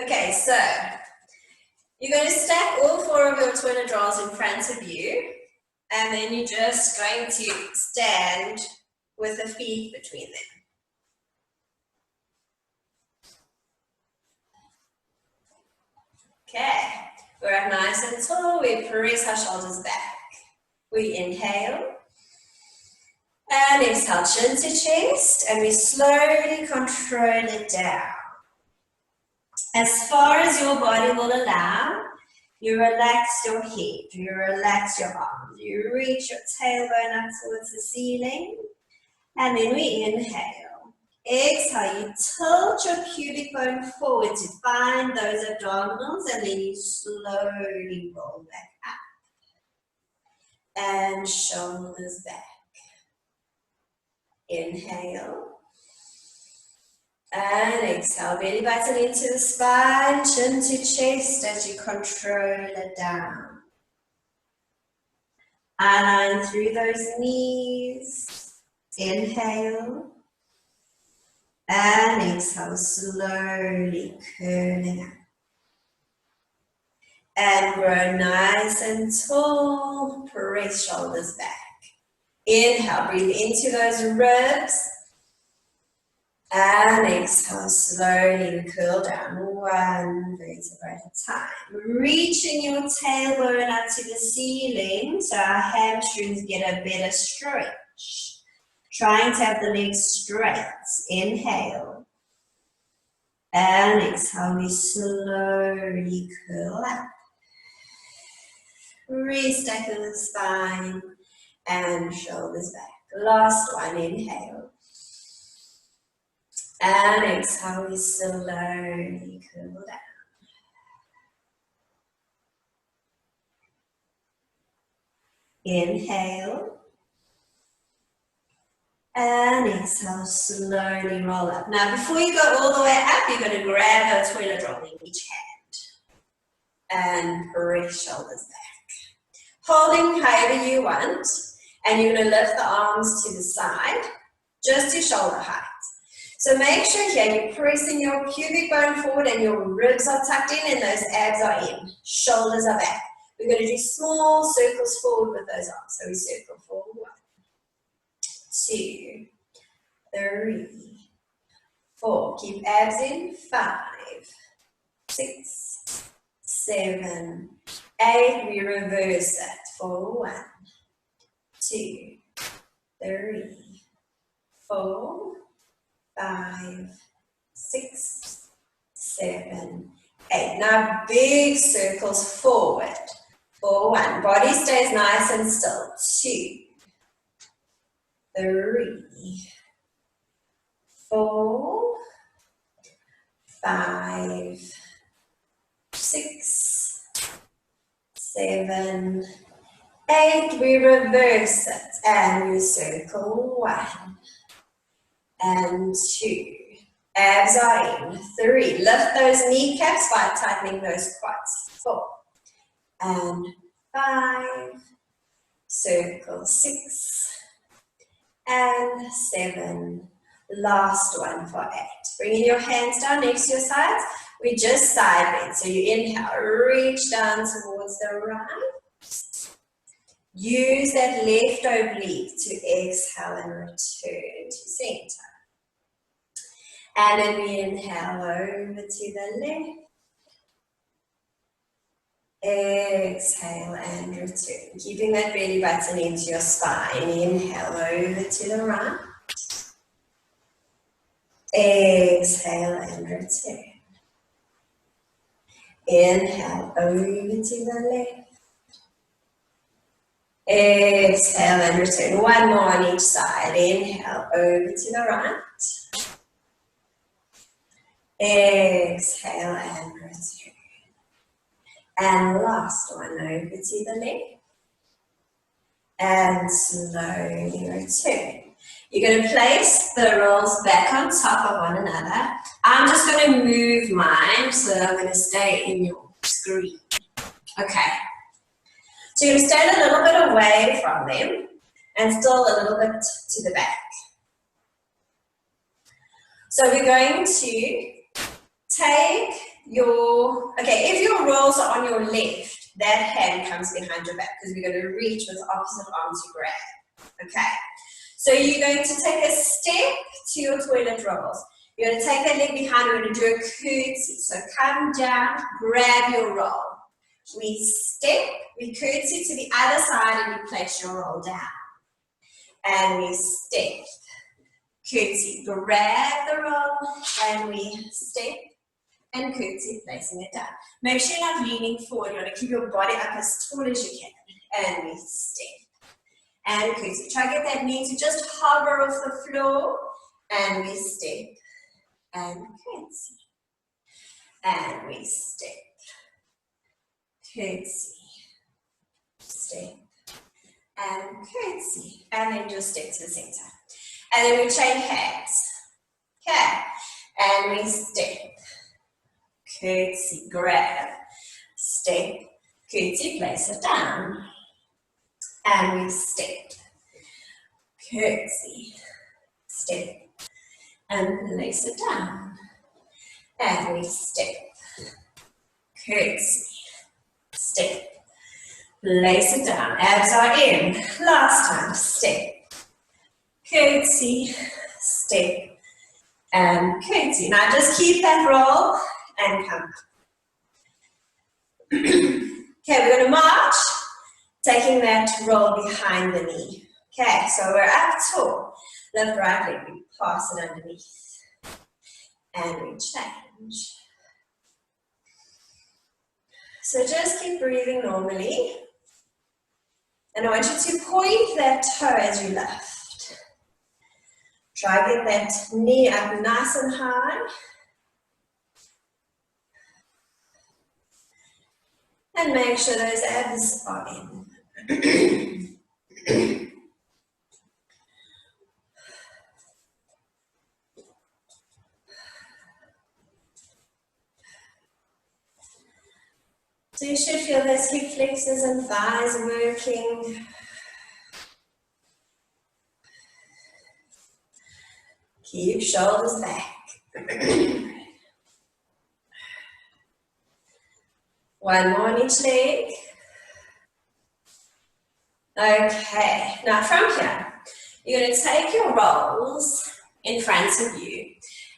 Okay, so you're going to stack all 4 of your toilet rolls in front of you, and then you're just going to stand with the feet between them. Okay, we're up nice and tall. We press our shoulders back. We inhale. And exhale, chin to chest, and we slowly control it down. As far as your body will allow, you relax your head, you relax your arms, you reach your tailbone up towards the ceiling, and then we inhale. Exhale, you tilt your pubic bone forward to find those abdominals, and then you slowly roll back up. And shoulders back. Inhale. And exhale, belly button into the spine, chin to chest as you control it down. Align through those knees. Inhale. And exhale, slowly curling up. And grow nice and tall. Press shoulders back. Inhale, breathe into those ribs. And exhale, slowly curl down, 1 vertebra at a time. Reaching your tailbone up to the ceiling so our hamstrings get a better stretch. Trying to have the legs straight. Inhale. And exhale, we slowly curl up. Restacking the spine and shoulders back. Last one, inhale. And exhale, we slowly curl down. Inhale. And exhale, slowly roll up. Now, before you go all the way up, you're going to grab a toilet roll in each hand. And press shoulders back. Holding however you want. And you're going to lift the arms to the side, just to shoulder height. So make sure here you're pressing your pubic bone forward and your ribs are tucked in and those abs are in. Shoulders are back. We're going to do small circles forward with those arms. So we circle forward. 1, 2, 3, 4. Keep abs in. 5, 6, 7, 8. We reverse that. 4, 1, 2, 3, 4, 5, 6, 7, 8. Now big circles forward. 4, 1. Body stays nice and still. 2, 3, 4, 5, 6, 7, 8. We reverse it and we circle 1. And 2, abs are in. 3, lift those kneecaps by tightening those quads. 4, and 5, circle 6, and 7, last one for 8. Bringing your hands down next to your sides, we just side bend. So you inhale, reach down towards the right. Use that left oblique to exhale and return to center. And then we inhale over to the left. Exhale and return. Keeping that belly button into your spine. Inhale over to the right. Exhale and return. Inhale over to the left. Exhale and return. 1 more on each side. Inhale over to the right. Exhale and return. And last one over to the left. And slowly return. You're going to place the rolls back on top of one another. I'm just going to move mine so that I'm going to stay in your screen. Okay. So you're going to stand a little bit away from them and still a little bit to the back. So we're going to take okay, if your rolls are on your left, that hand comes behind your back because we're going to reach with opposite arm to grab. Okay, so you're going to take a step to your toilet rolls. You're going to take that leg behind, we're going to do a curtsy. So come down, grab your roll. We step, we curtsy to the other side and you place your roll down. And we step, curtsy, grab the roll, and we step and curtsy, placing it down. Make sure you're not leaning forward. You want to keep your body up as tall as you can. And we step and curtsy. Try to get that knee to just hover off the floor. And we step and curtsy. And we step, curtsy, step, and curtsy. And then just step to the center. And then we change hands. Okay. And we step, curtsy, grab, step, curtsy, place it down. And we step, curtsy, step, and place it down. And we step, curtsy, step, place it down. Abs are in. Last time, step, curtsy, step, and curtsy. Now just keep that roll and come. Okay, we're going to march, taking that roll behind the knee. Okay, so we're up tall. Lift right leg, we pass it underneath. And we change. So just keep breathing normally. And I want you to point that toe as you lift. Try to get that knee up nice and high. And make sure those abs are in. So you should feel those hip flexors and thighs working. Keep shoulders back. One more on each leg. Okay, now from here, you're going to take your rolls in front of you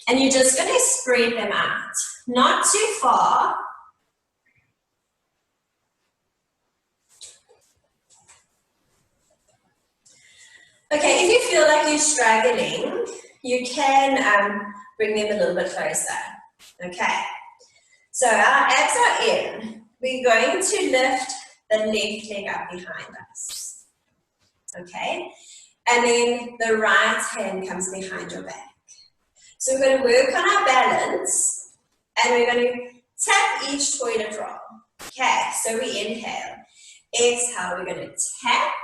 and you're just going to spread them out. Not too far. Okay, if you feel like you're struggling, you can bring them a little bit closer. Okay, so our abs are in. We're going to lift the left leg up behind us. Okay, and then the right hand comes behind your back. So we're going to work on our balance and we're going to tap each toilet roll. Okay, so we inhale. Exhale, we're going to tap.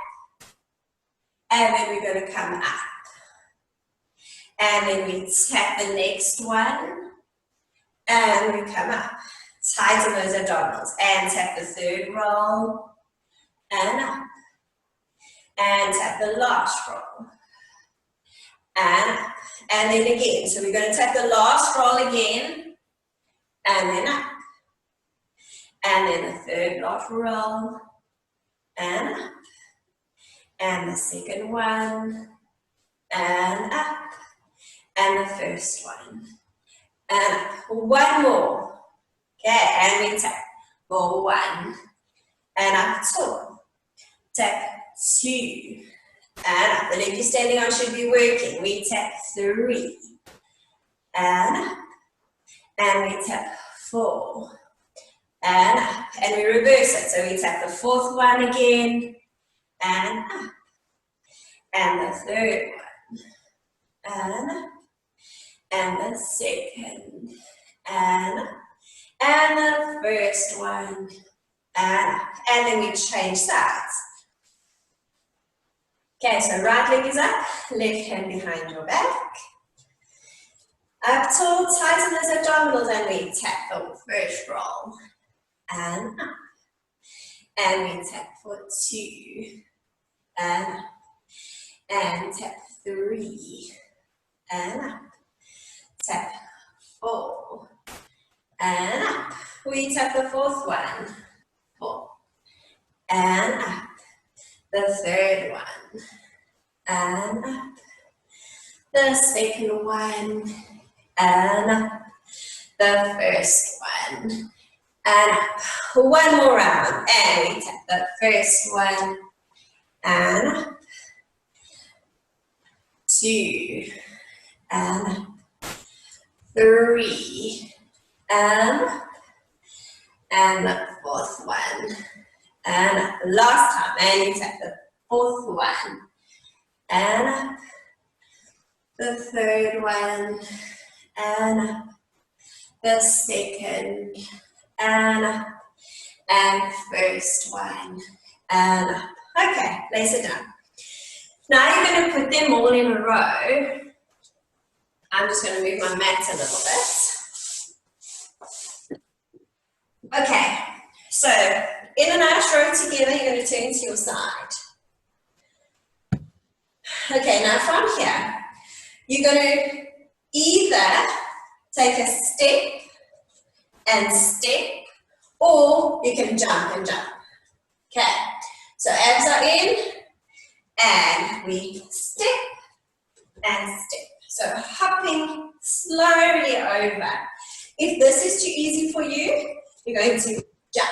And then we're going to come up. And then we tap the next one. And we come up. Tighten those abdominals. And tap the third roll. And up. And tap the last roll. And up. And then again. So we're going to tap the last roll again. And then up. And then the third last roll. And up. And the second one, and up, and the first one, and up. One more, okay, and we tap for one, and up, two, tap, two, and up. The leg you're standing on should be working. We tap three, and up, and we tap four, and up, and we reverse it. So we tap the fourth one again, and up, and the third one, and up, and the second, and up, and the first one, and up, and then we change sides. Okay, so right leg is up, left hand behind your back, up tall, tighten those abdominals, and we tap the first roll, and up, and we tap for two, and up, and tap three, and up, tap four, and up, We tap the fourth one. 4. And up. The third one. And up. The second one. And up. The first one. And up. One more round. And we tap the first one. And up. 2. And up. 3. And up. And the fourth one. And last time, and you tap the fourth one. And the third one. And the second. And first one. And okay, place it down. Now you're going to put them all in a row. I'm just going to move my mat a little bit. Okay, so in a nice row together, you're going to turn to your side. Okay, now from here, you're going to either take a step and step, or you can jump and jump. Okay, so abs are in, and we step and step. So hopping slowly over. If this is too easy for you, you're going to jump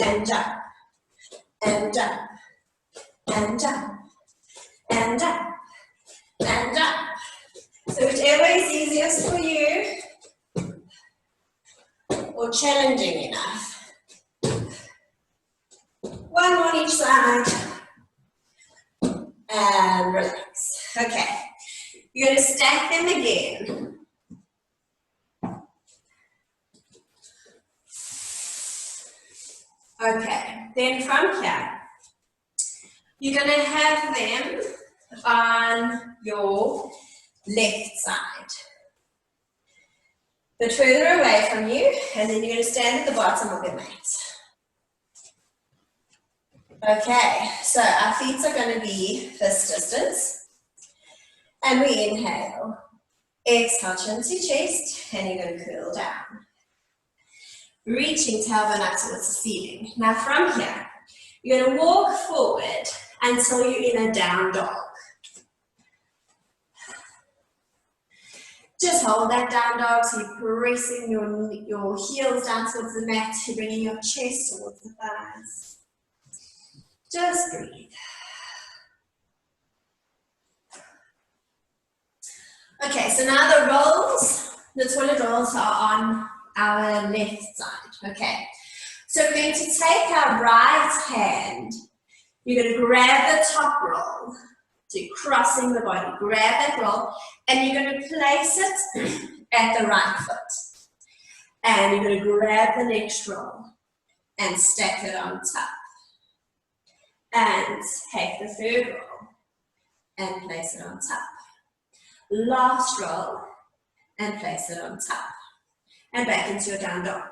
and jump and jump and jump and jump and jump. So whichever is easiest for you or challenging enough. One on each side and relax. Okay, you're going to stack them again. Okay, then from here, you're going to have them on your left side. But further away from you, and then you're going to stand at the bottom of your mat. Okay, so our feet are going to be fist distance. And we inhale. Exhale, chin to chest, and you're going to curl down. Reaching tailbone up towards the ceiling. Now from here, you're going to walk forward until you're in a down dog. Just hold that down dog, so you're pressing your heels down towards the mat, you're bringing your chest towards the thighs. Just breathe. Okay, so now the rolls, the toilet rolls are on our left side, okay? So we're going to take our right hand, you're going to grab the top roll, so you're crossing the body, grab that roll, and you're going to place it at the right foot. And you're going to grab the next roll and stack it on top. And take the third roll and place it on top. Last roll and place it on top. And back into your down dog.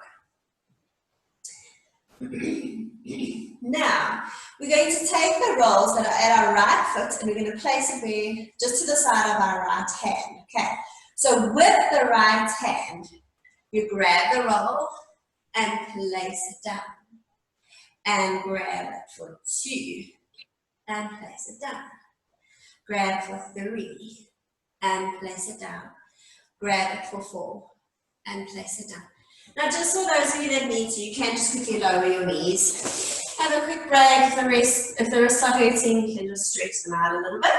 Now, we're going to take the rolls that are at our right foot and we're going to place it there, just to the side of our right hand. Okay, so with the right hand, you grab the roll and place it down. And grab it for 2 and place it down. Grab for 3 and place it down. Grab it for 4 and place it down. Now just for those of you that need to, you can just quickly lower your knees. Have a quick break. If the wrists are hurting, you can just stretch them out a little bit.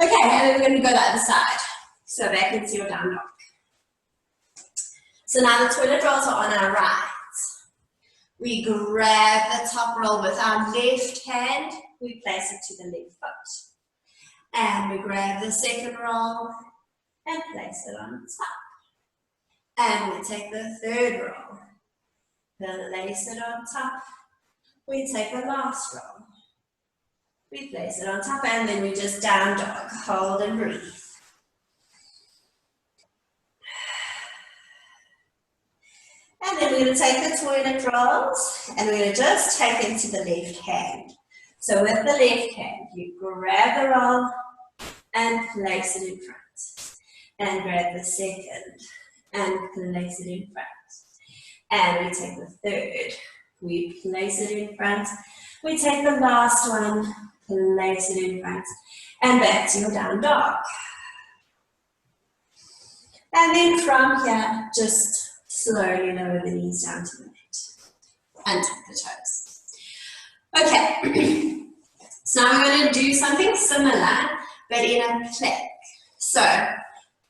Okay, and then we're going to go the other side. So back into your down dog. So now the toilet rolls are on our right. We grab the top roll with our left hand, we place it to the left foot. And we grab the second roll and place it on top. And we take the third roll, place it on top. We take the last roll, we place it on top, and then we just down dog, hold and breathe. And then we're going to take the toilet rolls and we're going to just take them to the left hand. So with the left hand, you grab the roll and place it in front. And grab the second and place it in front. And we take the third. We place it in front. We take the last one, place it in front, and back to your down dog. And then from here, just slowly lower the knees down to the mat and tuck the toes. Okay, so now we're going to do something similar, but in a plank. So,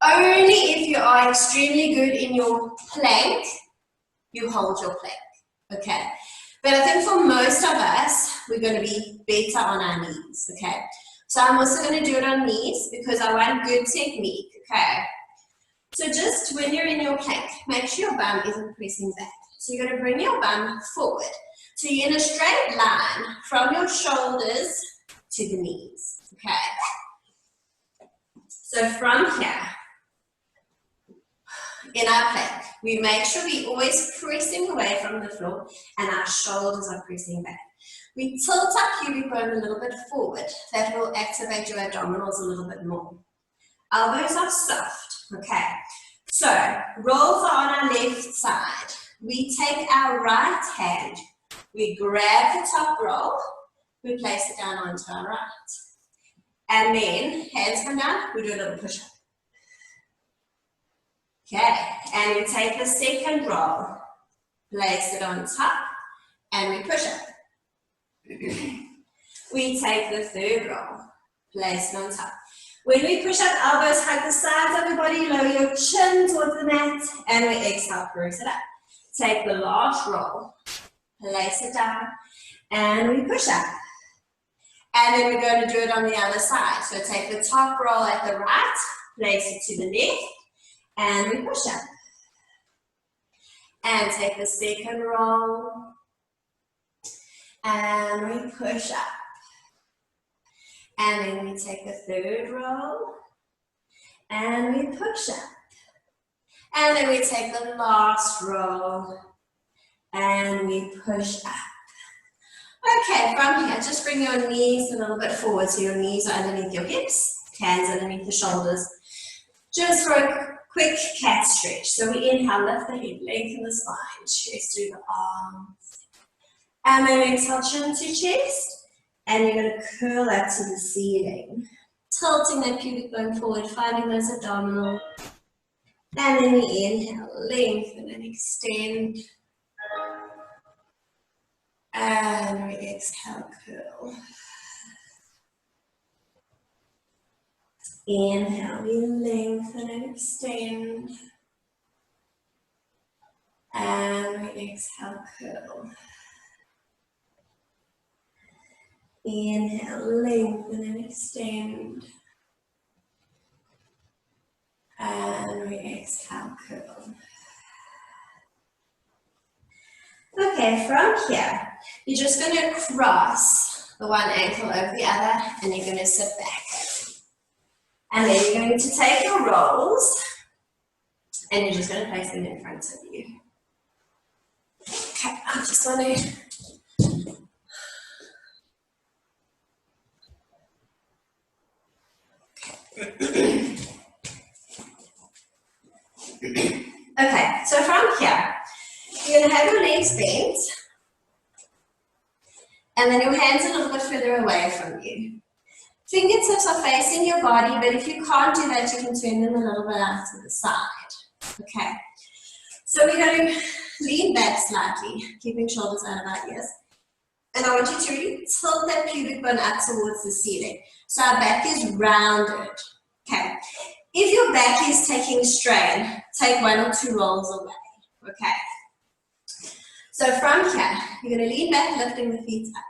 only if you are extremely good in your plank, you hold your plank, okay? But I think for most of us, we're going to be better on our knees, okay? So I'm also going to do it on knees because I want good technique, okay? So just when you're in your plank, make sure your bum isn't pressing back. So you're going to bring your bum forward. So you're in a straight line from your shoulders to the knees, okay? So from here, in our plank, we make sure we're always pressing away from the floor and our shoulders are pressing back. We tilt our pubic bone a little bit forward. That will activate your abdominals a little bit more. Elbows are soft, okay? So, rolls are on our left side. We take our right hand, we grab the top roll, we place it down onto our right. And then, hands come down, we do a little push-up. Okay, and we take the second roll, place it on top, and we push up. We take the third roll, place it on top. When we push up, elbows hug the sides of your body, lower your chin towards the mat, and we exhale, press it up. Take the last roll, place it down, and we push up. And then we're going to do it on the other side. So take the top roll at the right, place it to the left, and we push up. And take the second roll, and we push up. And then we take the third roll, and we push up. And then we take the last roll, and we push up. Okay, from here, just bring your knees a little bit forward so your knees are underneath your hips, hands underneath the shoulders. Just for a quick cat stretch. So we inhale, lift the head, lengthen the spine, chest through the arms. And then exhale, chin to chest. And you're going to curl up to the ceiling. Tilting that pubic bone forward, finding those abdominals. And then we inhale, lengthen and extend. And we exhale, curl. Inhale, we lengthen and extend. And we exhale, curl. Inhale, lengthen and extend. And we exhale, curl. Okay, from here, you're just going to cross the one ankle over the other and you're going to sit back. And then you're going to take your rolls and you're just going to place them in front of you. Okay, I just want to... Okay, so from here, you're going to have your legs bent and then your hands a little bit further away from you. Fingertips are facing your body, but if you can't do that, you can turn them a little bit out to the side. Okay, so we're going to lean back slightly, keeping shoulders out of our ears. And I want you to really tilt that pubic bone up towards the ceiling. So our back is rounded. Okay, if your back is taking strain, take 1 or 2 rolls away. Okay, so from here, you're going to lean back, lifting the feet up.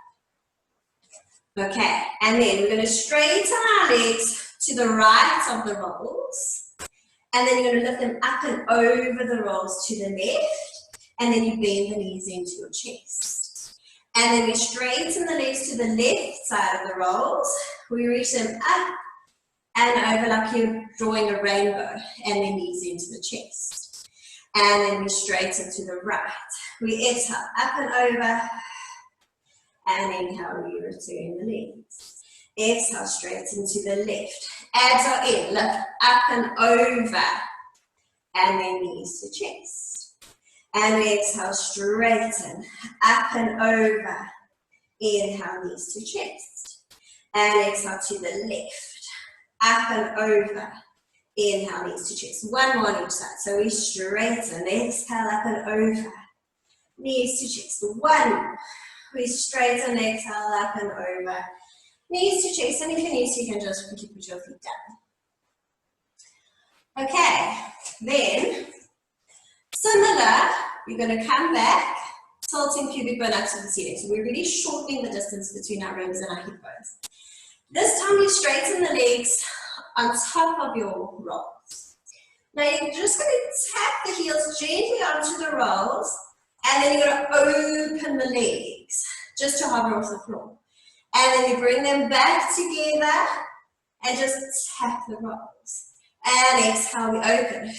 Okay, and then we're going to straighten our legs to the right of the rolls. And then you're going to lift them up and over the rolls to the left. And then you bend the knees into your chest. And then we straighten the legs to the left side of the rolls. We reach them up and over like you're drawing a rainbow. And then knees into the chest. And then we straighten to the right. We exhale up and over. And inhale, we return the knees. Exhale, straighten to the left. Abs are in, lift up and over. And then knees to chest. And we exhale, straighten, up and over. Inhale, knees to chest. And exhale to the left, up and over. Inhale, knees to chest. One more on each side. So we straighten, exhale, up and over. Knees to chest. One more. We straighten, exhale, up and over. Knees to chest. And if you need to, you can just quickly put your feet down. Okay, then similar, you're going to come back, tilting pubic bone up to the ceiling. So we're really shortening the distance between our ribs and our hip bones. This time you straighten the legs on top of your rolls. Now you're just going to tap the heels gently onto the rolls, and then you're going to open the legs just to hover off the floor. And then you bring them back together and just tap the rolls. And exhale, we open.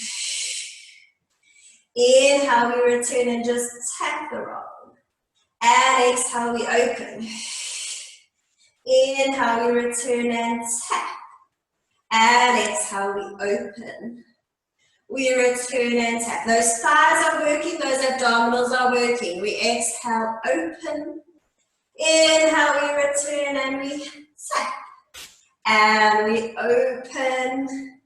Inhale, we return and just tap the roll. And exhale, we open. Inhale, we return and tap. And exhale, we open. We return and tap. Those thighs are working, those abdominals are working. We exhale, open. Inhale, we return and we tap. And we open.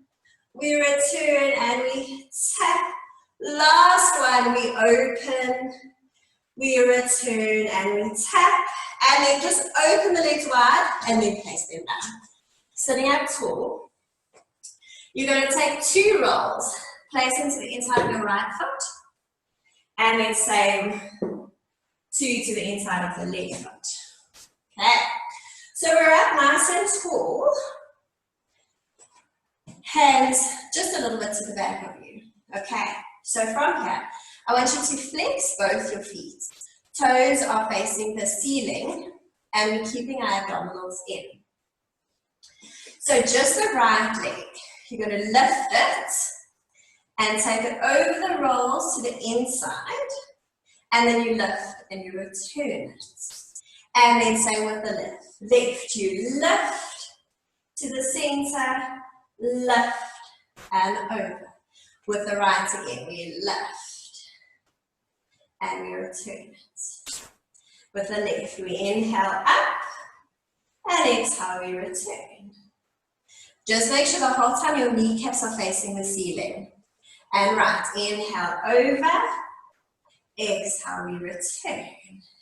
We return and we tap. Last one, we open. We return and we tap. And then just open the legs wide and then place them down. Sitting up tall. You're going to take 2 rolls. Place them to the inside of your right foot. And then same 2 to the inside of the left foot. Okay. So we're up nice and tall. Hands just a little bit to the back of you. Okay. So from here, I want you to flex both your feet. Toes are facing the ceiling and we're keeping our abdominals in. So just the right leg, you're going to lift it and take it over the rolls to the inside, and then you lift and you return it. And then same with the lift. Lift, you lift to the center, lift and over. With the right again, we lift and we return it. With the left, we inhale up and exhale, we return. Just make sure the whole time your kneecaps are facing the ceiling. And right, inhale over, exhale, we return.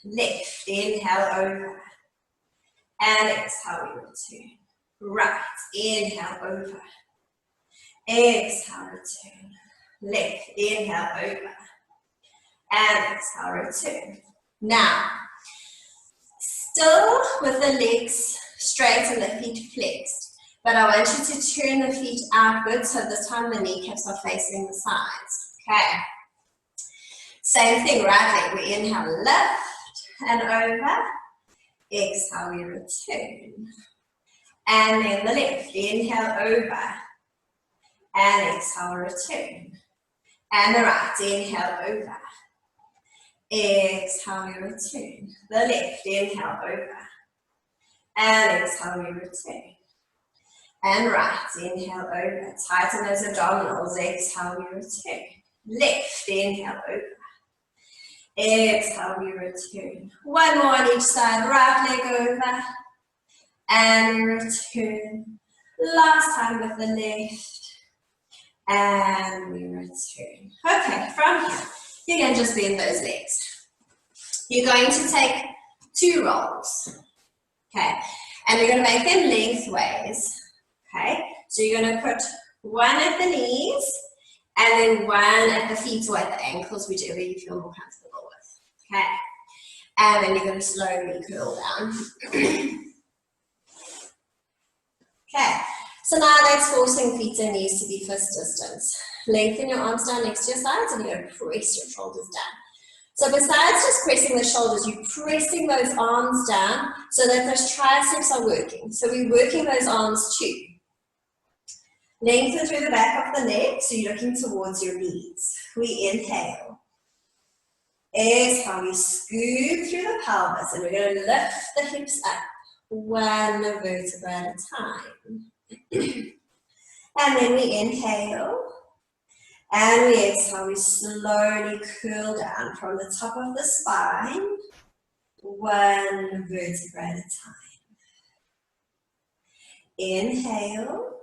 Left, inhale over, and exhale, we return. Right, inhale over, exhale, return. Left, inhale over, and exhale, return. Now, still with the legs straight and the feet flexed. But I want you to turn the feet outwards, so this time the kneecaps are facing the sides. Okay. Same thing, right leg. We inhale, lift and over. Exhale, we return. And then the left. Inhale, over. And exhale, return. And the right. Inhale, over. Exhale, we return. The left. Inhale, over. And exhale, we return. And right, inhale over, tighten those abdominals, exhale, we return. Left, inhale over, exhale, we return. One more on each side, right leg over, and we return. Last time with the left, and we return. Okay, from here, you can just bend those legs. You're going to take 2 rolls, okay, and you're going to make them lengthways. Okay, so you're going to put 1 at the knees and then 1 at the feet or at the ankles, whichever you feel more comfortable with. Okay, and then you're going to slowly curl down. Okay, so now that's forcing feet and knees to be fist distance. Lengthen your arms down next to your sides and you're going to press your shoulders down. So besides just pressing the shoulders, you're pressing those arms down so that those triceps are working. So we're working those arms too. Lengthen through the back of the neck, so you're looking towards your knees. We inhale. Exhale, we scoop through the pelvis, and we're going to lift the hips up, 1 vertebra at a time. And then we inhale. And we exhale, we slowly curl down from the top of the spine, one vertebra at a time. Inhale,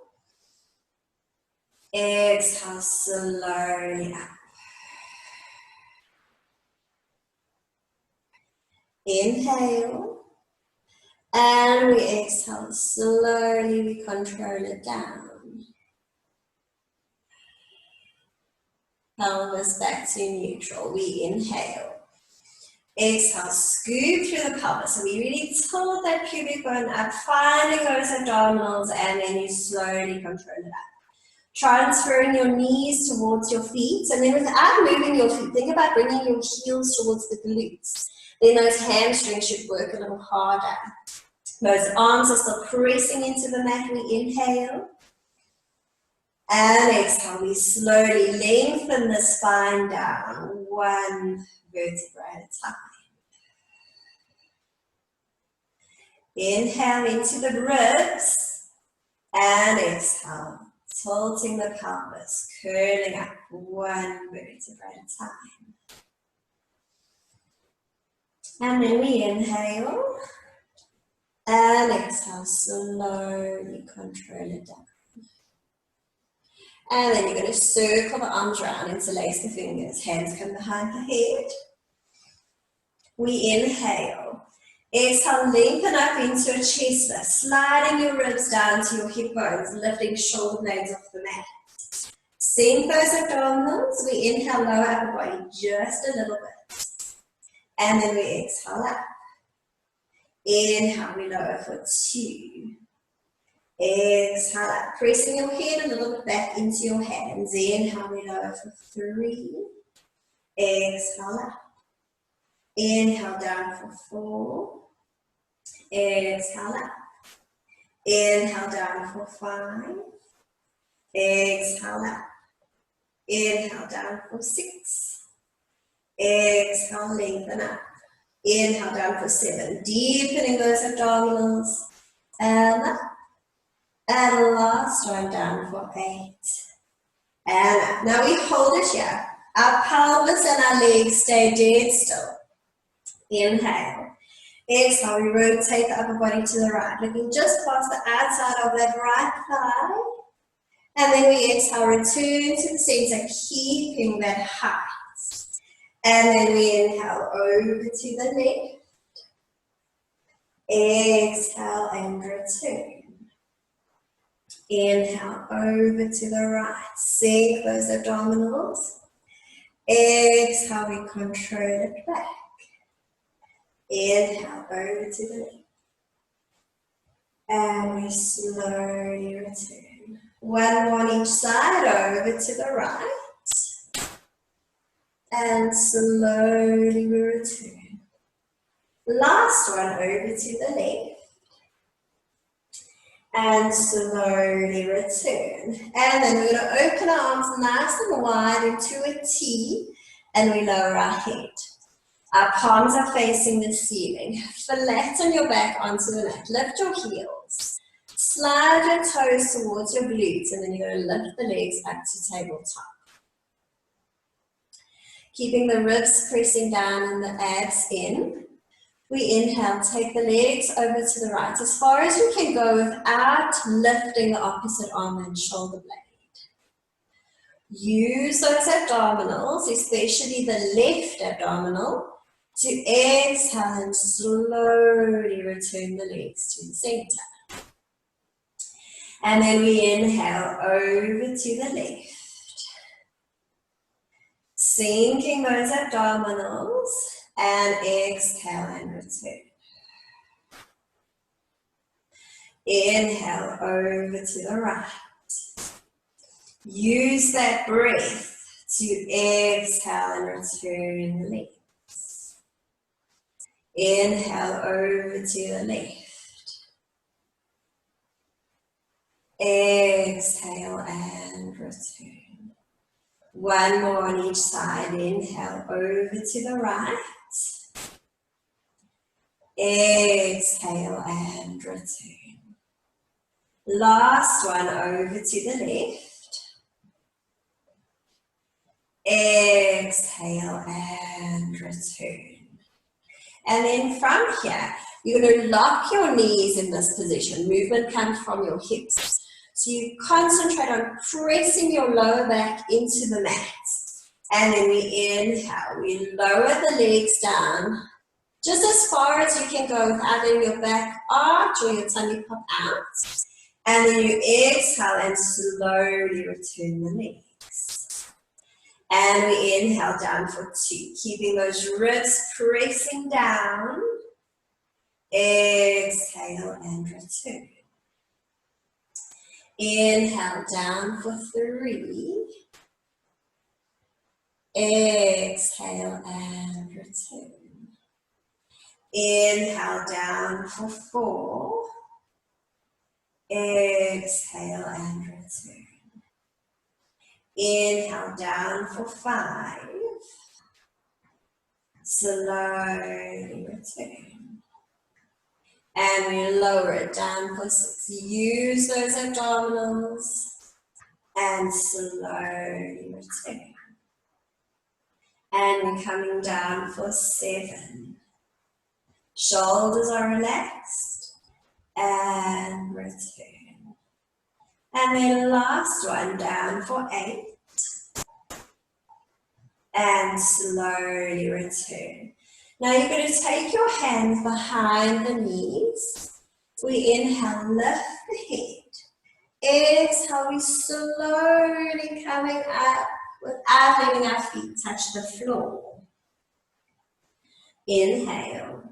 exhale slowly up. Inhale, and we exhale slowly, we control it down. Pelvis back to neutral. We inhale. Exhale, scoop through the pelvis. So we really tilt that pubic bone up, finding those abdominals, and then you slowly control it up. Transferring your knees towards your feet, and then without moving your feet, think about bringing your heels towards the glutes. Then those hamstrings should work a little harder. Those arms are still pressing into the mat. We inhale. And exhale, we slowly lengthen the spine down, one vertebra at a time. Inhale into the ribs, and exhale, tilting the pelvis, curling up, one vertebra at a time. And then we inhale, and exhale, slowly control it down. And then you're going to circle the arms around, interlace the fingers, hands come behind the head. We inhale. Exhale, lengthen up into a chest thrust, sliding your ribs down to your hip bones, lifting shoulder blades off the mat. Sink those abdominals. We inhale, lower upper body just a little bit. And then we exhale up. Inhale, we lower for 2. Exhale up, pressing your head a little bit back into your hands. Inhale, we lower for 3. Exhale up. Inhale down for 4. Exhale up. Inhale down for 5. Exhale up. Inhale down for 6. Exhale, lengthen up. Inhale down for 7. Deepening those abdominals. And up. And last one down for 8. And up. Now we hold it here. Our pelvis and our legs stay dead still. Inhale. Exhale, we rotate the upper body to the right, looking just past the outside of that right thigh. And then we exhale, return to the center, keeping that height. And then we inhale over to the left. Exhale and return. Inhale over to the right, sink those abdominals. Exhale, we control it back. Inhale over to the left. And we slowly return. One more on each side, over to the right. And slowly we return. Last one, over to the left. And slowly return. And then we're going to open our arms nice and wide into a T, and we lower our head. Our palms are facing the ceiling. Flatten your back onto the mat. Lift your heels. Slide your toes towards your glutes, and then you're going to lift the legs up to tabletop. Keeping the ribs pressing down and the abs in. We inhale, take the legs over to the right as far as you can go without lifting the opposite arm and shoulder blade. Use those abdominals, especially the left abdominal, to exhale and slowly return the legs to the center. And then we inhale over to the left. Sinking those abdominals. And exhale and return. Inhale over to the right. Use that breath to exhale and return the legs. Inhale over to the left. Exhale and return. One more on each side. Inhale over to the right. Exhale and return. Last one over to the left. Exhale and return. And then from here, you're going to lock your knees in this position. Movement comes from your hips. So you concentrate on pressing your lower back into the mat. And then we inhale, we lower the legs down just as far as you can go without letting your back arch or your tummy pop out. And then you exhale and slowly return the legs. And we inhale down for 2, keeping those ribs pressing down. Exhale and return. Inhale down for 3. Exhale and return. Inhale down for 4. Exhale and return. Inhale down for 5. Slowly return. And we lower it down for 6. Use those abdominals and slowly return. And we're coming down for 7. Shoulders are relaxed and return. And then last one down for 8. And slowly return. Now you're going to take your hands behind the knees. We inhale, lift the head. Exhale, we slowly coming up without letting our feet touch the floor. Inhale.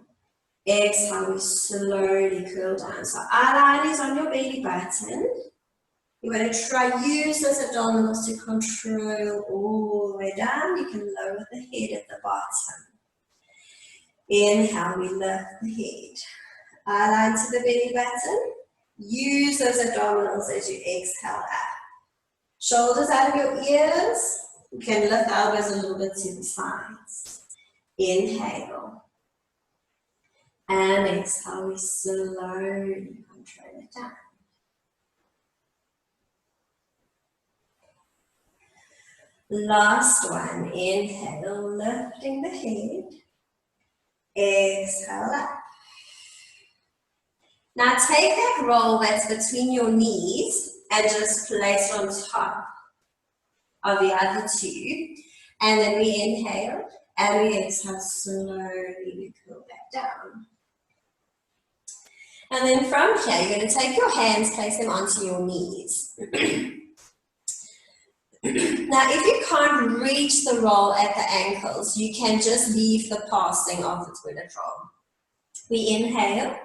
Exhale, we slowly curl down. So eyeliner is on your belly button. You're going to try use those abdominals to control all the way down. You can lower the head at the bottom. Inhale, we lift the head. Eyeline to the belly button. Use those abdominals as you exhale out. Shoulders out of your ears. You can lift elbows a little bit to the sides. Inhale. And exhale, we slowly control it down. Last one, inhale, lifting the head. Exhale up. Now take that roll that's between your knees and just place it on top of the other 2. And then we inhale and we exhale, slowly we curl back down. And then from here, you're going to take your hands, place them onto your knees. Now, if you can't reach the roll at the ankles, you can just leave the passing of the toilet roll. We inhale.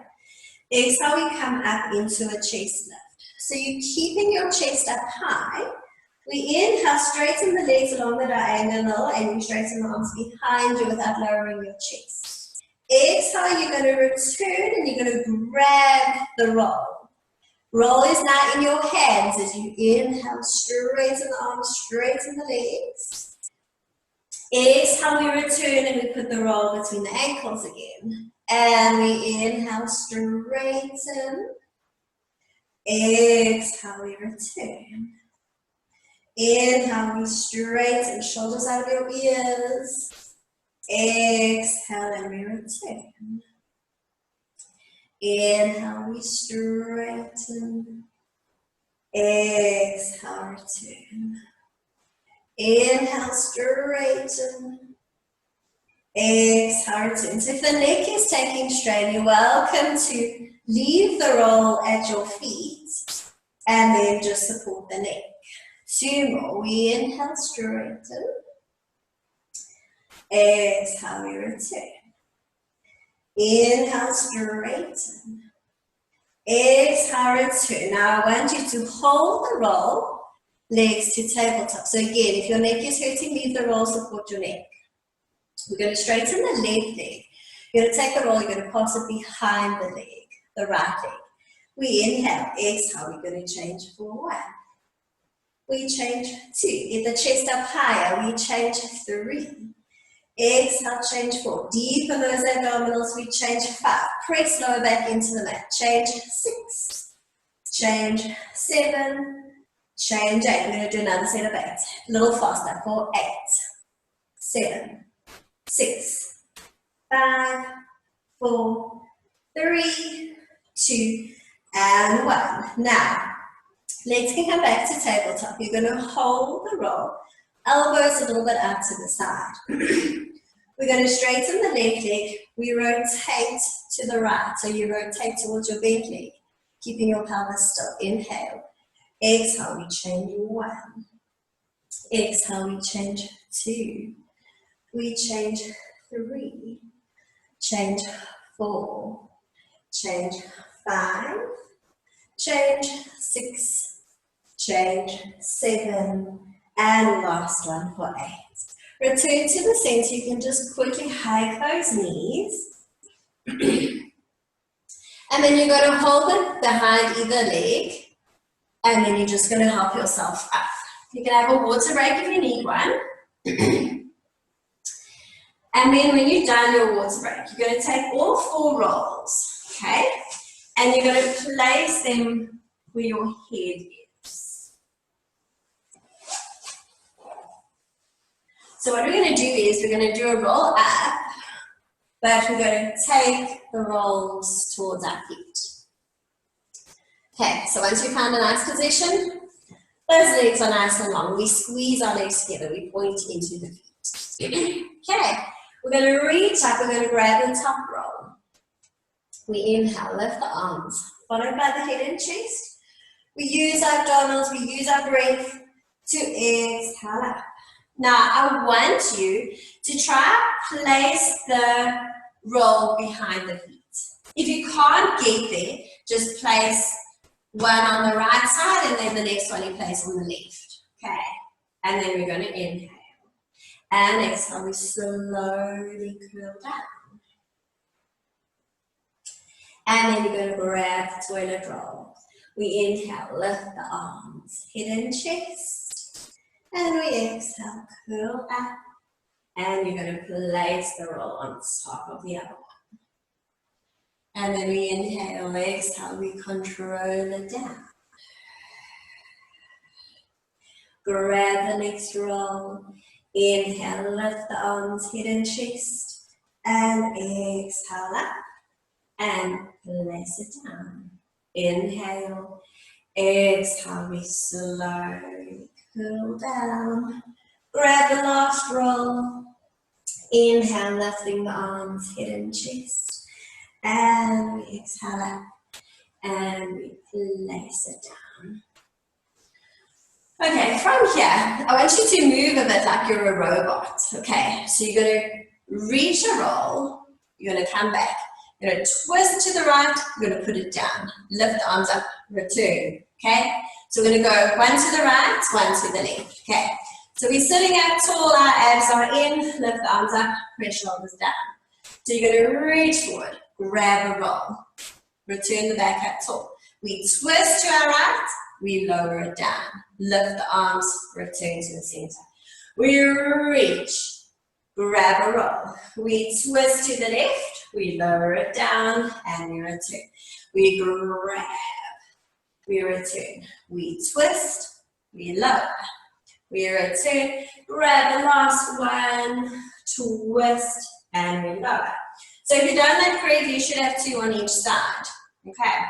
Exhale, we come up into a chest lift. So you're keeping your chest up high. We inhale, straighten the legs along the diagonal, and you straighten the arms behind you without lowering your chest. Exhale, you're going to return and you're going to grab the roll. Roll is now in your hands as you inhale, straighten the arms, straighten the legs. Exhale, we return and we put the roll between the ankles again. And we inhale, straighten. Exhale, we return. Inhale, we straighten, shoulders out of your ears. Exhale, and we return. Inhale, we straighten. Exhale, return. Inhale, straighten. Exhale, return. So if the neck is taking strain, you're welcome to leave the roll at your feet and then just support the neck. 2 more. We inhale, straighten. Exhale, we return. Inhale, straighten. Exhale, return. Now I want you to hold the roll, legs to tabletop. So again, if your neck is hurting, leave the roll, support your neck. We're going to straighten the left leg. You're going to take the roll, you're going to pass it behind the leg, the right leg. We inhale, exhale, we're going to change for 1. We change 2. Get the chest up higher, we change 3. Exhale, change 4. Deepen those abdominals, we change 5. Press lower back into the mat. Change 6. Change 7. Change 8. We're going to do another set of 8. A little faster for 8. 7, 6, 5, 4, 3, 2, and 1. Now, legs can come back to tabletop. You're going to hold the roll, elbows a little bit out to the side. We're going to straighten the left leg. We rotate to the right. So you rotate towards your bent leg, keeping your pelvis still. Inhale. Exhale, we change 1. Exhale, we change 2. We change 3. Change 4. Change 5. Change 6. Change 7. And last one for 8. Return to the center. You can just quickly hike those knees. And then you're going to hold it behind either leg. And then you're just going to help yourself up. You can have a water break if you need one. And then when you've done your water break, you're going to take all 4 rolls, okay? And you're going to place them where your head is. So what we're going to do is we're going to do a roll up, but we're going to take the rolls towards our feet. Okay, so once you find a nice position, those legs are nice and long. We squeeze our legs together. We point into the feet. Okay, we're going to reach up. We're going to grab the top roll. We inhale, lift the arms, followed by the head and chest. We use our abdominals. We use our breath to exhale up. Now, I want you to try place the roll behind the feet. If you can't get there, just place one on the right side and then the next one you place on the left. Okay, and then we're going to inhale. And exhale, we slowly curl down. And then you're going to grab the toilet roll. We inhale, lift the arms, head and chest. And we exhale, curl up. And you're going to place the roll on top of the other one. And then we inhale, exhale, we control it down. Grab the next roll. Inhale, lift the arms, head and chest. And exhale up. And place it down. Inhale, exhale, we slowly curl down. Grab the last roll. Inhale, lifting the arms, head and chest. And we exhale up. And we place it down. Okay, from here, I want you to move a bit like you're a robot. Okay, so you're going to reach a roll. You're going to come back. You're going to twist to the right. You're going to put it down. Lift the arms up. Return. Okay, so we're going to go one to the right, one to the left. Okay, so we're sitting up tall. Our abs are in. Lift the arms up. Press shoulders down. So you're going to reach forward. Grab a roll. Return the back up tall. We twist to our right. We lower it down. Lift the arms. Return to the center. We reach. Grab a roll. We twist to the left. We lower it down. And we return. We grab. We return. We twist. We lower. We return. Grab the last one. Twist. And we lower. So if you've done that correctly, you should have 2 on each side. Okay.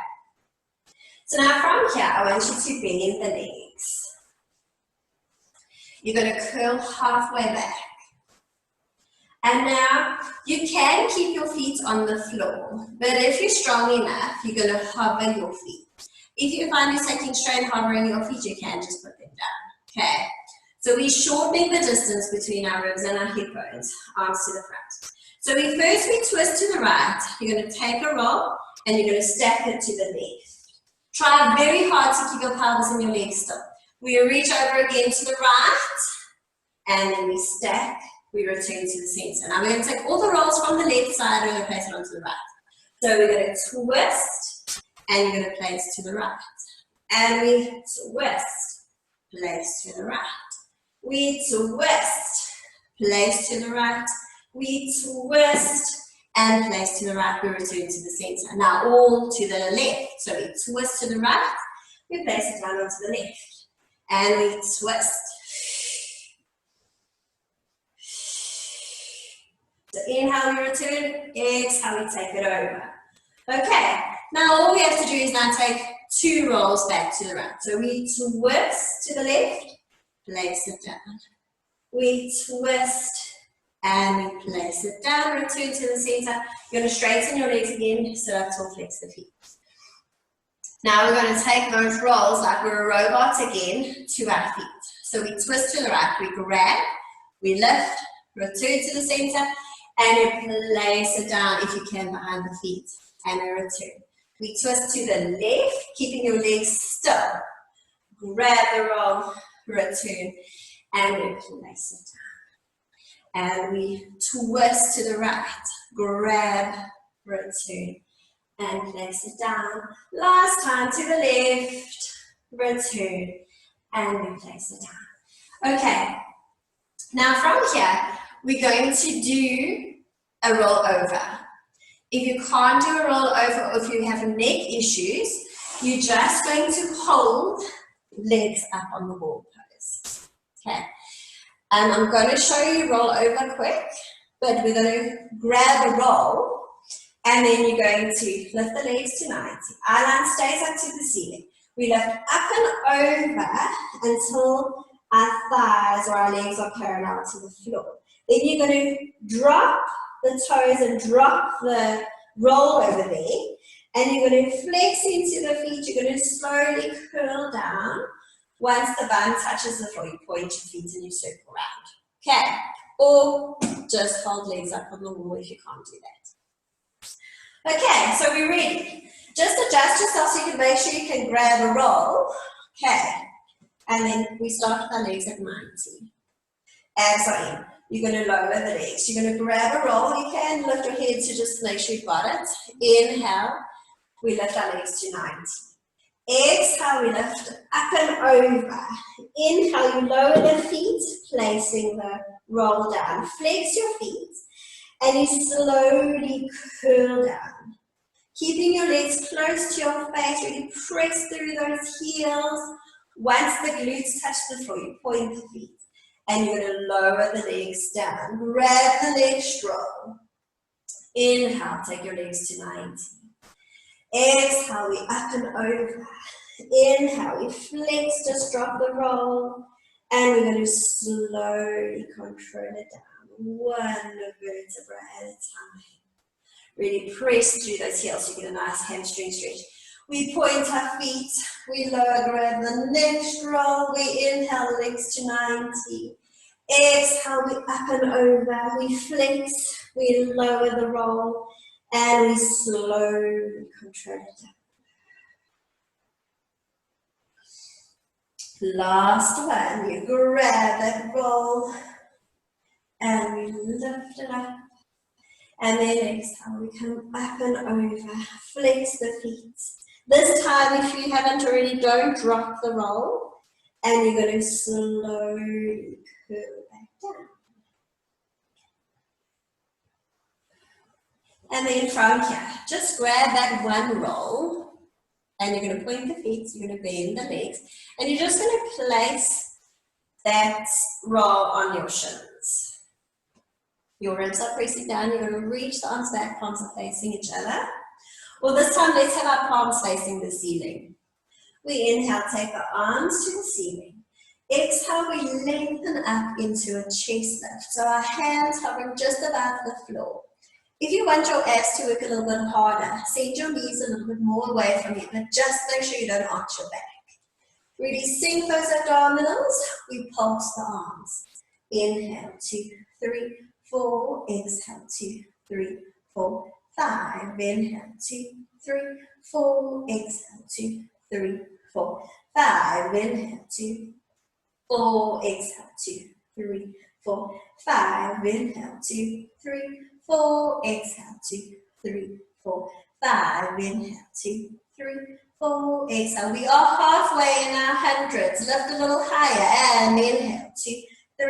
So now from here, I want you to bend the legs. You're going to curl halfway back. And now you can keep your feet on the floor, but if you're strong enough, you're going to hover your feet. If you find you're taking strain hovering your feet, you can just put them down. Okay. So we're shortening the distance between our ribs and our hip bones, arms to the front. So we twist to the right. You're going to take a roll and you're going to stack it to the left. Try very hard to keep your pelvis and your legs still. We reach over again to the right and then we stack. We return to the center. Now we're going to take all the rolls from the left side and we're going to place it onto the right. So we're going to twist and you're going to place to the right. And we twist, place to the right. We twist, place to the right. We twist and place to the right, we return to the center. Now all to the left. So we twist to the right, we place it down onto the left. And we twist. So inhale, we return, exhale, we take it over. Okay, now all we have to do is now take 2 rolls back to the right. So we twist to the left, place it down. We twist and we place it down, return to the center. You're going to straighten your legs again, so that's all flex the feet. Now we're going to take those rolls like we're a robot again to our feet. So we twist to the right, we grab, we lift, return to the center, and you place it down if you can behind the feet, and a return. We twist to the left, keeping your legs still. Grab the roll, return, and we place it down. And we twist to the right, grab, return, and place it down. Last time to the left, return, and we place it down. Okay, now from here, we're going to do a roll over. If you can't do a roll over, or if you have neck issues, you're just going to hold legs up on the wall pose. Okay. I'm going to show you roll over quick, but we're going to grab a roll, and then you're going to lift the legs to 90. Our line stays up to the ceiling. We lift up and over until our thighs or our legs are parallel to the floor. Then you're going to drop the toes and drop the roll over there, and you're going to flex into the feet. You're going to slowly curl down. Once the bum touches the floor, you point your feet and you circle around. Okay, or just hold legs up on the wall if you can't do that. Okay, so we're ready. Just adjust yourself so you can make sure you can grab a roll. Okay, and then we start with our legs at 90. Abs are in. You're going to lower the legs. You're going to grab a roll. You can lift your head to just make sure you've got it. Inhale, we lift our legs to 90. Exhale, we lift up and over. Inhale, you lower the feet, placing the roll down. Flex your feet, and you slowly curl down. Keeping your legs close to your face, really press through those heels. Once the glutes touch the floor, you point the feet, and you're going to lower the legs down. Grab the leg strong. Inhale, take your legs to 90. Exhale, we up and over. Inhale, we flex, just drop the roll. And we're going to slowly control it down, one vertebra at a time. Really press through those heels so you get a nice hamstring stretch. We point our feet, we lower, grab the neck strong. We inhale, the legs to 90. Exhale, we up and over. We flex, we lower the roll. And we slowly control it down. Last one, you grab that roll and we lift it up. And then exhale, we come up and over, flex the feet. This time, if you haven't already, don't drop the roll. And you're going to slowly curl back down. And then from here, just grab that one roll, and you're going to point the feet, you're going to bend the legs, and you're just going to place that roll on your shins. Your ribs are pressing down, you're going to reach the arms back, palms are facing each other. Well, this time, let's have our palms facing the ceiling. We inhale, take the arms to the ceiling. Exhale, we lengthen up into a chest lift. So our hands hovering just above the floor. If you want your abs to work a little bit harder, send your knees a little bit more away from you, but just make sure you don't arch your back. Really sink those abdominals. We pulse the arms. Inhale, 2, 3, 4. Exhale, 2, 3, 4, 5. Inhale, 2, 3, 4. Exhale, 2, 3, 4, 5. Inhale, 2, 4. Exhale, 2, 3, 4, 5. Inhale, 2, 3, 4. Exhale, 2, 3, 4, 5. Inhale, 2, 3, 4. Exhale. We are halfway in our hundreds. Lift a little higher and inhale, 2, 3,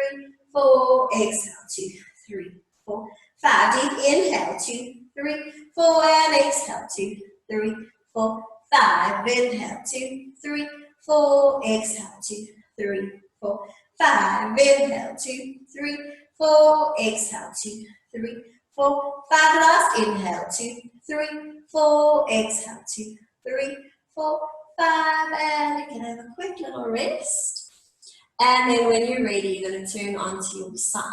4. Exhale, 2, 3, 4, 5. Deep inhale, 2, 3, 4. And exhale, 2, 3, 4, 5. Inhale, 2, 3, 4. Exhale, 2, 3, 4, 5. Inhale, 2, 3, 4, exhale, 2, 3, 4, 5, last, inhale, 2, 3, 4, exhale, 2, 3, 4, 5, and you can have a quick little rest. And then when you're ready, you're going to turn onto your side.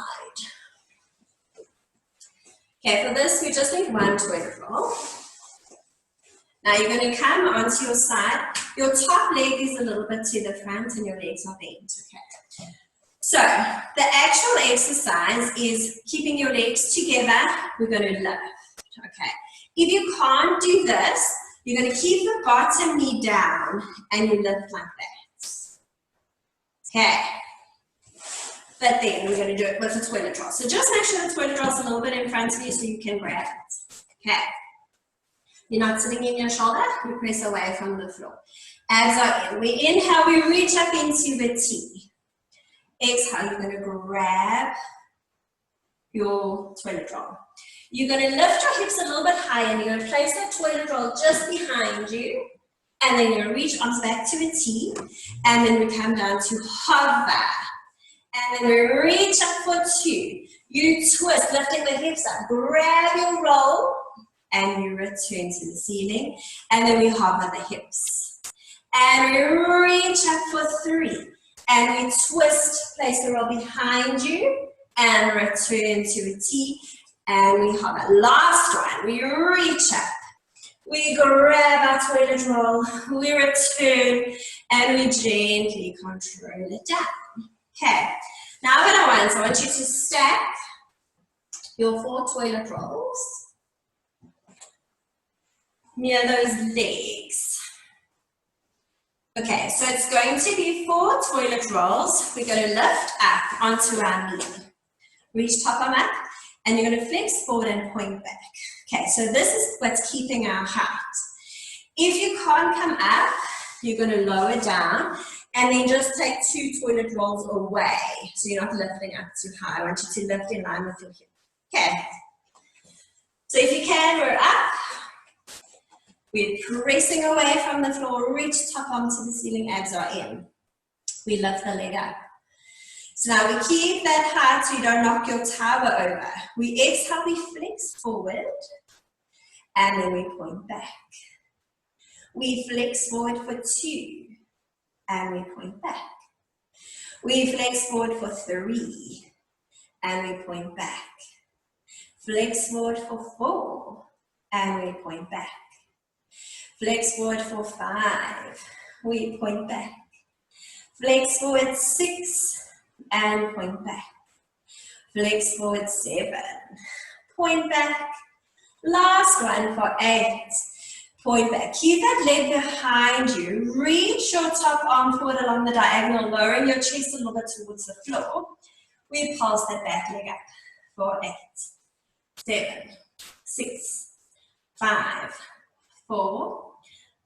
Okay, for this, we just need one toilet roll. Now you're going to come onto your side. Your top leg is a little bit to the front and your legs are bent, okay? So, the actual exercise is keeping your legs together. We're going to lift, okay? If you can't do this, you're going to keep the bottom knee down and you lift like that. Okay. But then we're going to do it with the toilet roll. So just make sure the toilet roll is a little bit in front of you so you can grab it. Okay. You're not sitting in your shoulder, you press away from the floor. Abs are in. We inhale, we reach up into the T. Exhale, you're going to grab your toilet roll. You're going to lift your hips a little bit higher and you're going to place that toilet roll just behind you. And then you're going to reach arms back to a T. And then we come down to hover. And then we reach up for 2. You twist, lifting the hips up. Grab your roll. And you return to the ceiling, and then we hover the hips. And we reach up for 3, and we twist, place the roll behind you, and return to a T, and we hover. Last one, we reach up, we grab our toilet roll, we return, and we gently control it down. Okay, now I want you to stack your 4 toilet rolls near those legs. Okay, so it's going to be 4 toilet rolls. We're going to lift up onto our knee. Reach top arm up, and you're going to flex forward and point back. Okay, so this is what's keeping our height. If you can't come up, you're going to lower down, and then just take 2 toilet rolls away. So you're not lifting up too high. I want you to lift in line with your hip. Okay. So if you can, we're up. We're pressing away from the floor, reach top arm to the ceiling, abs are in. We lift the leg up. So now we keep that height so you don't knock your tower over. We exhale, we flex forward, and then we point back. We flex forward for 2, and we point back. We flex forward for 3, and we point back. Flex forward for 4, and we point back. Flex forward for 5, we point back. Flex forward 6, and point back. Flex forward 7, point back. Last one for 8, point back. Keep that leg behind you. Reach your top arm forward along the diagonal, lowering your chest a little bit towards the floor. We pulse that back leg up for 8, 7, 6, 5, 4,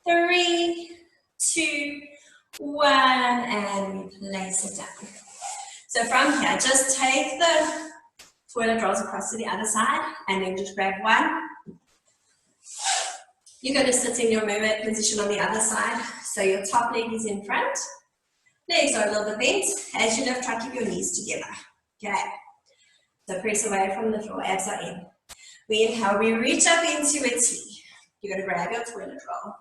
3, 2, 1, and we place it down. So from here, just take the toilet rolls across to the other side, and then just grab one. You're going to sit in your mermaid position on the other side, so your top leg is in front. Legs are a little bit bent. As you lift, try to keep your knees together. Okay. So press away from the floor, abs are in. We inhale, we reach up into a T. You're going to grab your toilet roll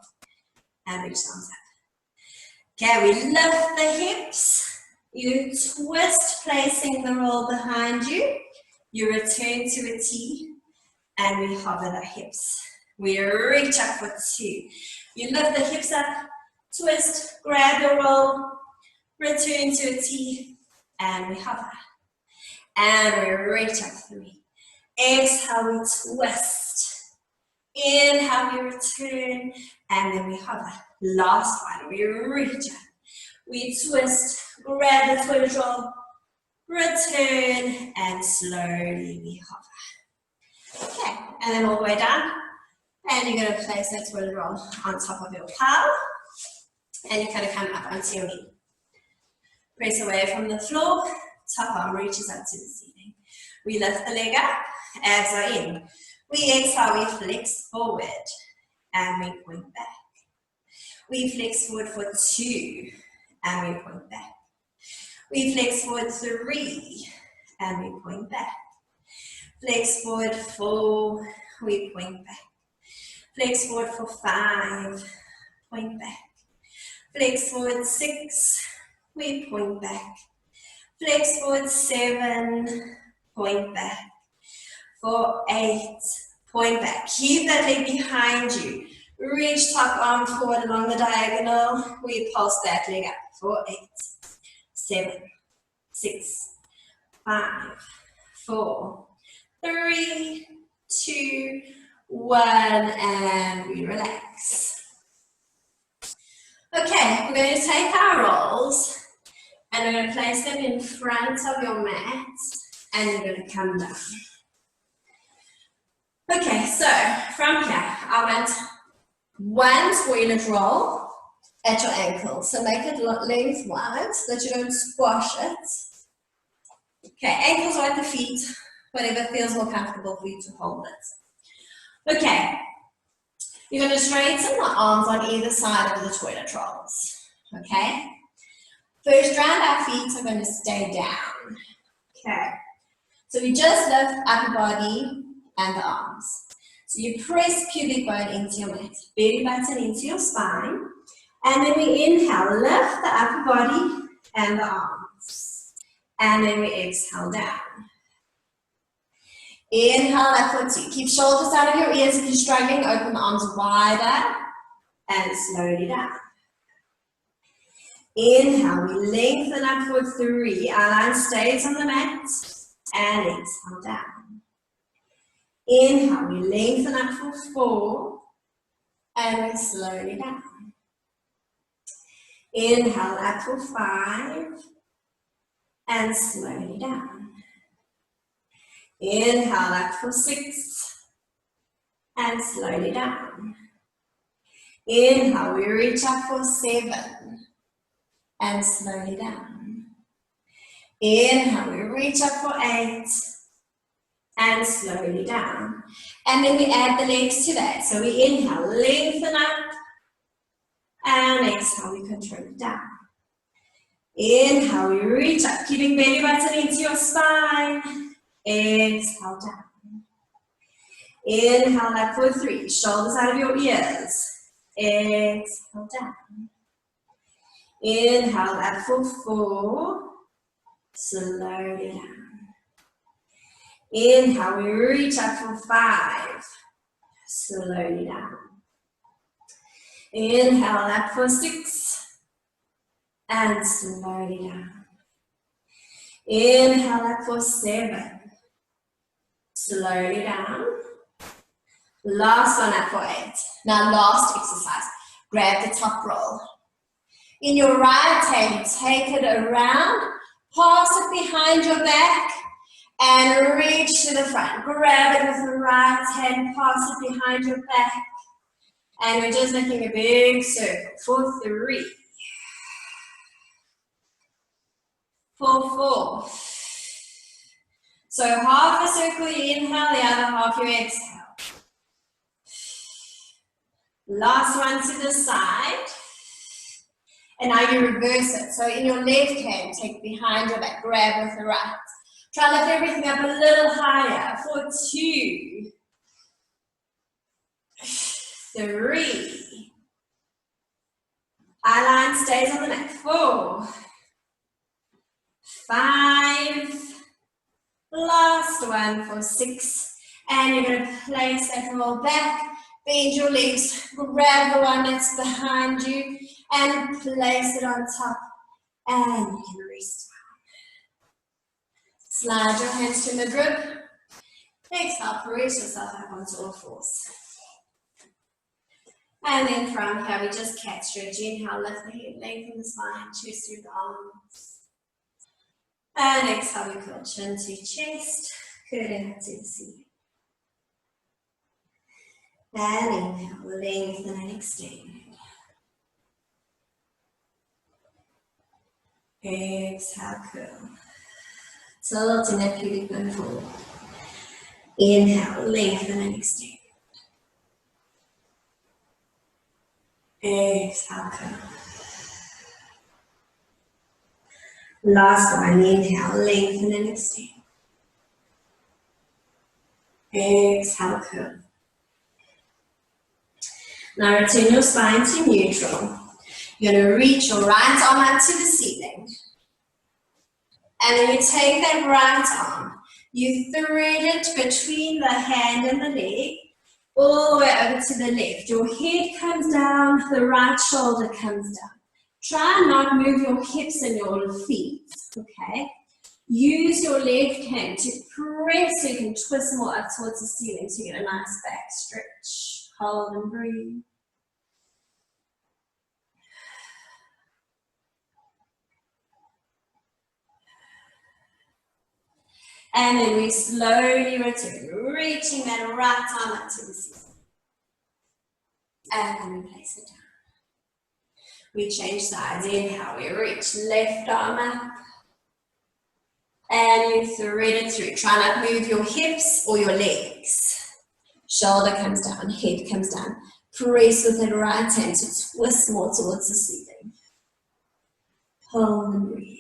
and reach arms up. Okay, we lift the hips. You twist, placing the roll behind you. You return to a T, and we hover the hips. We reach up for 2. You lift the hips up, twist, grab your roll, return to a T, and we hover. And we reach up 3. Exhale, we twist. Inhale, we return, and then we hover. Last one, we reach up. We twist, grab the toilet roll, return, and slowly we hover. Okay, and then all the way down. And you're going to place that toilet roll on top of your palm. And you're going to come up onto your knee. Press away from the floor. Top arm reaches up to the ceiling. We lift the leg up. Abs are in. We exhale, we flex forward. And we point back. We flex forward for 2. And we point back. We flex forward 3. and we point back. Flex forward 4, we point back. Flex forward for 5, point back. Flex forward 6, we point back. Flex forward 7, point back. For 8, point back. Keep that leg behind you. Reach top arm forward along the diagonal. We pulse that leg up. For 8, 7, 6, 5, 4, 3, 2, 1, and we relax. Okay, we're going to take our rolls and we're going to place them in front of your mat and you're going to come down. Okay, so from here, I want one toilet roll at your ankle. So make it lengthwise so that you don't squash it. Okay, ankles are at the feet, whatever feels more comfortable for you to hold it. Okay, you're going to straighten the arms on either side of the toilet rolls. Okay, first round, our feet are going to stay down. Okay, so we just lift upper body and the arms. So you press pubic bone into your mat, belly button into your spine, and then we inhale, lift the upper body and the arms, and then we exhale down. Inhale up for 2. Keep shoulders out of your ears if you're struggling. Open the arms wider and slowly down. Inhale, we lengthen up for 3. Our line stays on the mat and exhale down. Inhale, we lengthen up for 4 and we slowly down. Inhale up for 5 and slowly down. Inhale up for 6 and slowly down. Inhale, we reach up for 7 and slowly down. Inhale, we reach up for 8 and slowly down. And then we add the legs to that. So we inhale, lengthen up, and exhale, we control it down. Inhale, we reach up, keeping belly button into your spine. Exhale down. Inhale up for 3, shoulders out of your ears. Exhale down. Inhale up for 4, slowly down. Inhale, we reach up for 5, slowly down. Inhale up for 6, and slowly down. Inhale up for 7, slowly down. Last one up for 8. Now last exercise, grab the top roll. In your right hand, take it around, pass it behind your back, and reach to the front. Grab it with the right hand, pass it behind your back. And we're just making a big circle for 3. For 4. So half a circle you inhale, the other half you exhale. Last one to the side. And now you reverse it. So in your left hand, take behind your back, grab with the right. Try to lift everything up a little higher for 2, 3. Our line stays on the mat. 4, 5. Last one for 6. And you're going to place that roll back, bend your legs, grab the one that's behind you, and place it on top. And you can rest. Slide your hands to midrib. Exhale, press yourself up onto all 4s. And then from here, we just cat stretch. Inhale, lift the head, lengthen the spine, chest through the arms. And exhale, we curl chin to chest, curling up to the ceiling. And inhale, lengthen and extend. Exhale, curl. Tilting that pubic bone forward. Inhale, lengthen and extend. Exhale, curl. Last one, inhale, lengthen and extend. Exhale, curl. Now return your spine to neutral. You're going to reach your right arm up to the ceiling. And then you take that right arm, you thread it between the hand and the leg, all the way over to the left. Your head comes down, the right shoulder comes down. Try and not move your hips and your feet, okay? Use your left hand to press so you can twist more up towards the ceiling to get a nice back stretch. Hold and breathe. And then we slowly return, reaching that right arm up to the ceiling. And then we place it down. We change sides. Inhale, we reach left arm up. And you thread it through. Try not to move your hips or your legs. Shoulder comes down, head comes down. Press with that right hand to twist more towards the ceiling. Hold and breathe.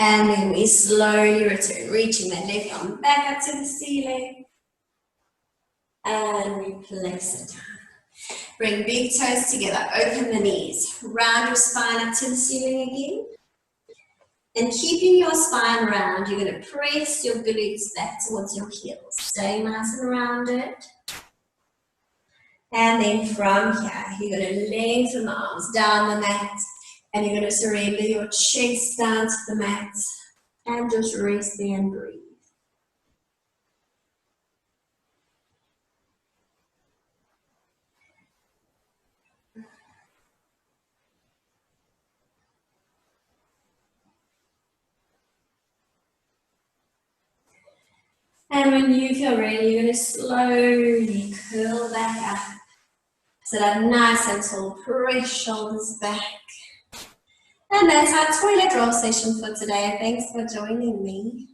And then we slowly return, reaching that left arm back up to the ceiling. And we place it down. Bring big toes together, open the knees. Round your spine up to the ceiling again. And keeping your spine round, you're going to press your glutes back towards your heels. Stay nice and rounded. And then from here, you're going to lengthen the arms down the mat. And you're going to surrender your chest down to the mat. And just rest there and breathe. And when you feel ready, you're going to slowly curl back up. So that nice and tall, press shoulders back. And that's our toilet roll session for today. Thanks for joining me.